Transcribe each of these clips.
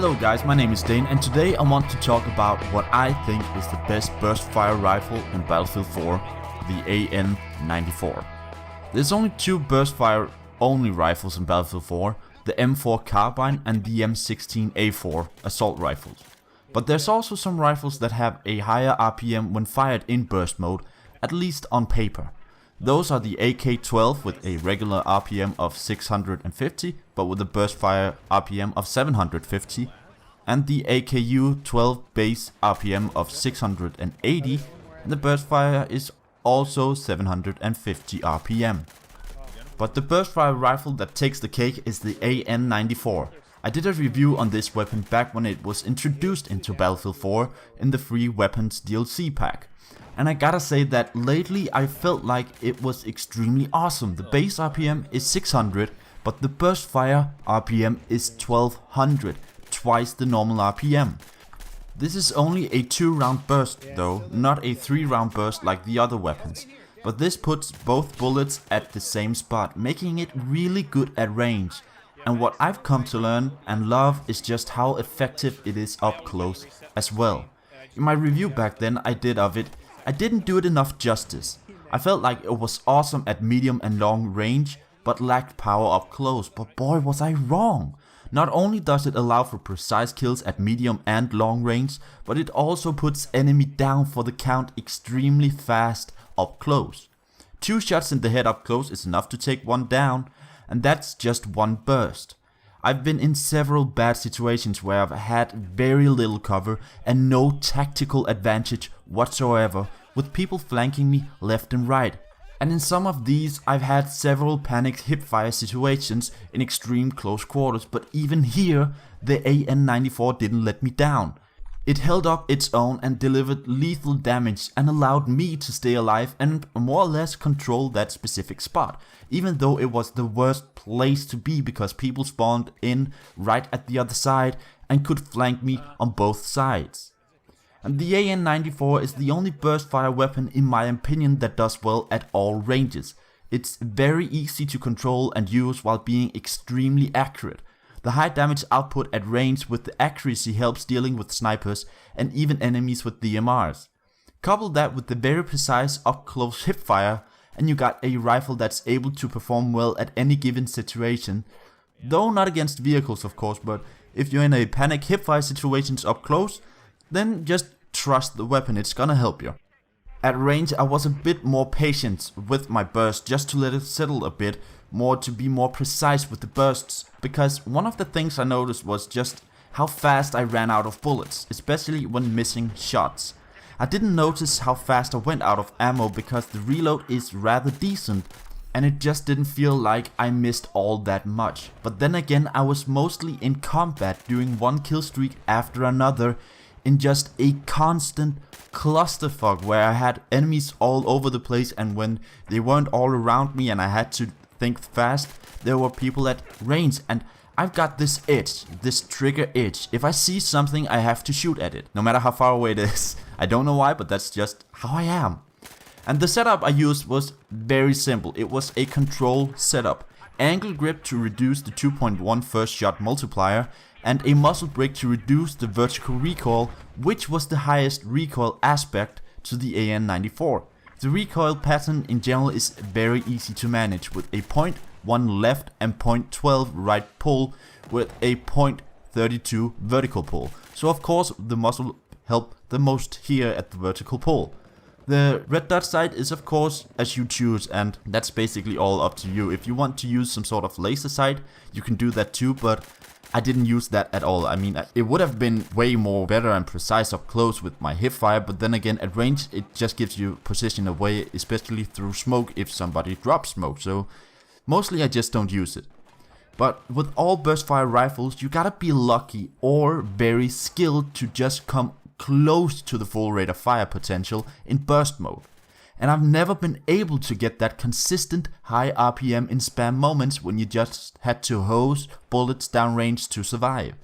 Hello guys, my name is Dane and today I want to talk about what I think is the best burst fire rifle in Battlefield 4, the AN-94. There's only two burst fire only rifles in Battlefield 4, the M4 carbine and the M16A4 assault rifles. But there's also some rifles that have a higher RPM when fired in burst mode, at least on paper. Those are the AK-12 with a regular RPM of 650, but with a burst fire RPM of 750, and the AKU-12 base RPM of 680, and the burst fire is also 750 RPM. But the burst fire rifle that takes the cake is the AN-94. I did a review on this weapon back when it was introduced into Battlefield 4 in the free weapons DLC pack. And I gotta say that lately I felt like it was extremely awesome. The base RPM is 600, but the burst fire RPM is 1200, twice the normal RPM. This is only a 2-round burst though, not a 3-round burst like the other weapons. But this puts both bullets at the same spot, making it really good at range. And what I've come to learn and love is just how effective it is up close as well. In my review back then I did of it, I didn't do it enough justice. I felt like it was awesome at medium and long range, but lacked power up close, but boy was I wrong. Not only does it allow for precise kills at medium and long range, but it also puts enemy down for the count extremely fast up close. 2 shots in the head up close is enough to take one down, and that's just one burst. I've been in several bad situations where I've had very little cover and no tactical advantage whatsoever, with people flanking me left and right. And in some of these I've had several panicked hipfire situations in extreme close quarters, but even here the AN-94 didn't let me down. It held up its own and delivered lethal damage and allowed me to stay alive and more or less control that specific spot, even though it was the worst place to be because people spawned in right at the other side and could flank me on both sides. And the AN-94 is the only burst fire weapon in my opinion that does well at all ranges. It's very easy to control and use while being extremely accurate. The high damage output at range with the accuracy helps dealing with snipers and even enemies with DMRs. Couple that with the very precise up close hipfire and you got a rifle that's able to perform well at any given situation. Though not against vehicles of course, but if you're in a panic hipfire situations up close, then just trust the weapon, it's gonna help you. At range I was a bit more patient with my burst just to let it settle a bit more, to be more precise with the bursts, because one of the things I noticed was just how fast I ran out of bullets, especially when missing shots. I didn't notice how fast I went out of ammo because the reload is rather decent and it just didn't feel like I missed all that much. But then again I was mostly in combat doing one kill streak after another in just a constant clusterfuck where I had enemies all over the place, and when they weren't all around me and I had to think fast, there were people at range, and I've got this itch, this trigger itch. If I see something I have to shoot at it, no matter how far away it is. I don't know why, but that's just how I am. And the setup I used was very simple. It was a control setup. Angle grip to reduce the 2.1 first shot multiplier, and a muzzle brake to reduce the vertical recoil, which was the highest recoil aspect to the AN-94. The recoil pattern in general is very easy to manage with a 0.1 left and 0.12 right pull with a 0.32 vertical pull. So of course the muzzle helped the most here at the vertical pull. The red dot sight is of course as you choose, and that's basically all up to you. If you want to use some sort of laser sight, you can do that too, but I didn't use that at all. I mean, it would have been way more better and precise up close with my hipfire, but then again at range it just gives you position away, especially through smoke if somebody drops smoke, so mostly I just don't use it. But with all burst fire rifles you gotta be lucky or very skilled to just come close to the full rate of fire potential in burst mode. And I've never been able to get that consistent high RPM in spam moments when you just had to hose bullets downrange to survive.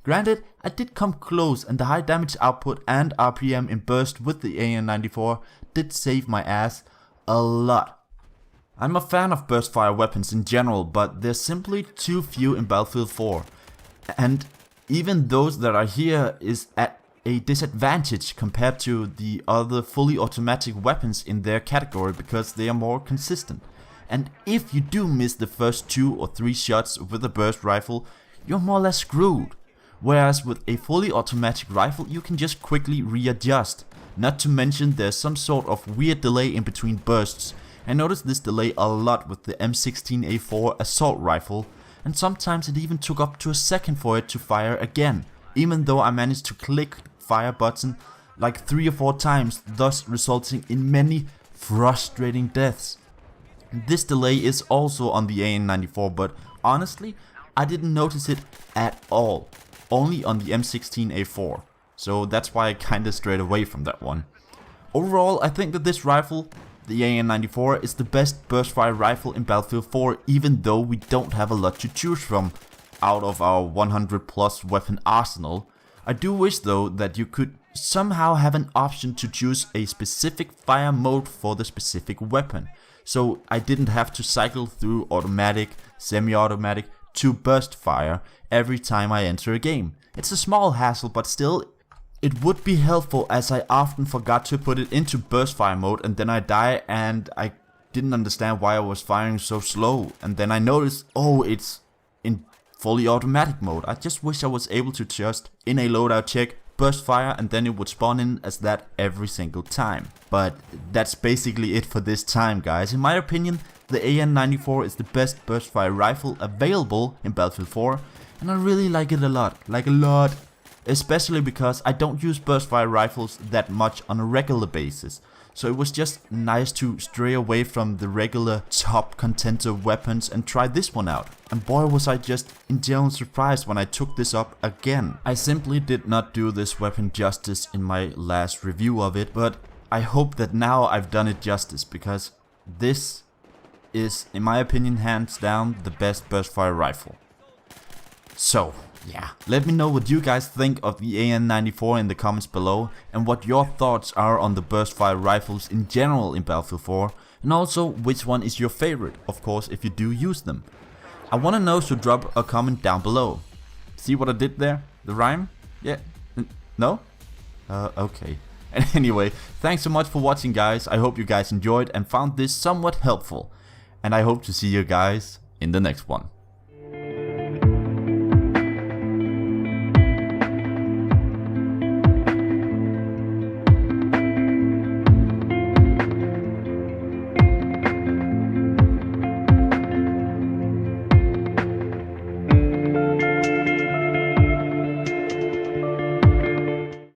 Granted, I did come close and the high damage output and RPM in burst with the AN-94 did save my ass a lot. I'm a fan of burst fire weapons in general, but there's simply too few in Battlefield 4. And even those that are here is at a disadvantage compared to the other fully automatic weapons in their category because they are more consistent. And if you do miss the first 2 or 3 shots with a burst rifle, you're more or less screwed. Whereas with a fully automatic rifle you can just quickly readjust. Not to mention there's some sort of weird delay in between bursts. I noticed this delay a lot with the M16A4 assault rifle, and sometimes it even took up to a second for it to fire again, even though I managed to click fire button like 3 or 4 times, thus resulting in many frustrating deaths. This delay is also on the AN94, but honestly I didn't notice it at all, only on the M16A4, so that's why I kinda strayed away from that one. Overall, I think that this rifle, the AN94, is the best burstfire rifle in Battlefield 4, even though we don't have a lot to choose from out of our 100 plus weapon arsenal. I do wish though that you could somehow have an option to choose a specific fire mode for the specific weapon, so I didn't have to cycle through automatic, semi-automatic to burst fire every time I enter a game. It's a small hassle, but still it would be helpful, as I often forgot to put it into burst fire mode and then I die and I didn't understand why I was firing so slow, and then I noticed, oh, it's in fully automatic mode. I just wish I was able to just, in a loadout check, burst fire and then it would spawn in as that every single time. But that's basically it for this time, guys. In my opinion, the AN94 is the best burst fire rifle available in Battlefield 4, and I really like it a lot, especially because I don't use burst fire rifles that much on a regular basis. So it was just nice to stray away from the regular top contender weapons and try this one out. And boy, was I just in general surprised when I took this up again. I simply did not do this weapon justice in my last review of it, but I hope that now I've done it justice, because this is, in my opinion, hands down the best burst fire rifle. So yeah, let me know what you guys think of the AN94 in the comments below, and what your thoughts are on the burst fire rifles in general in Battlefield 4, and also which one is your favorite, of course, if you do use them. I want to know, so drop a comment down below. See what I did there? The rhyme? Yeah? No? Okay. And anyway, thanks so much for watching, guys. I hope you guys enjoyed and found this somewhat helpful, and I hope to see you guys in the next one.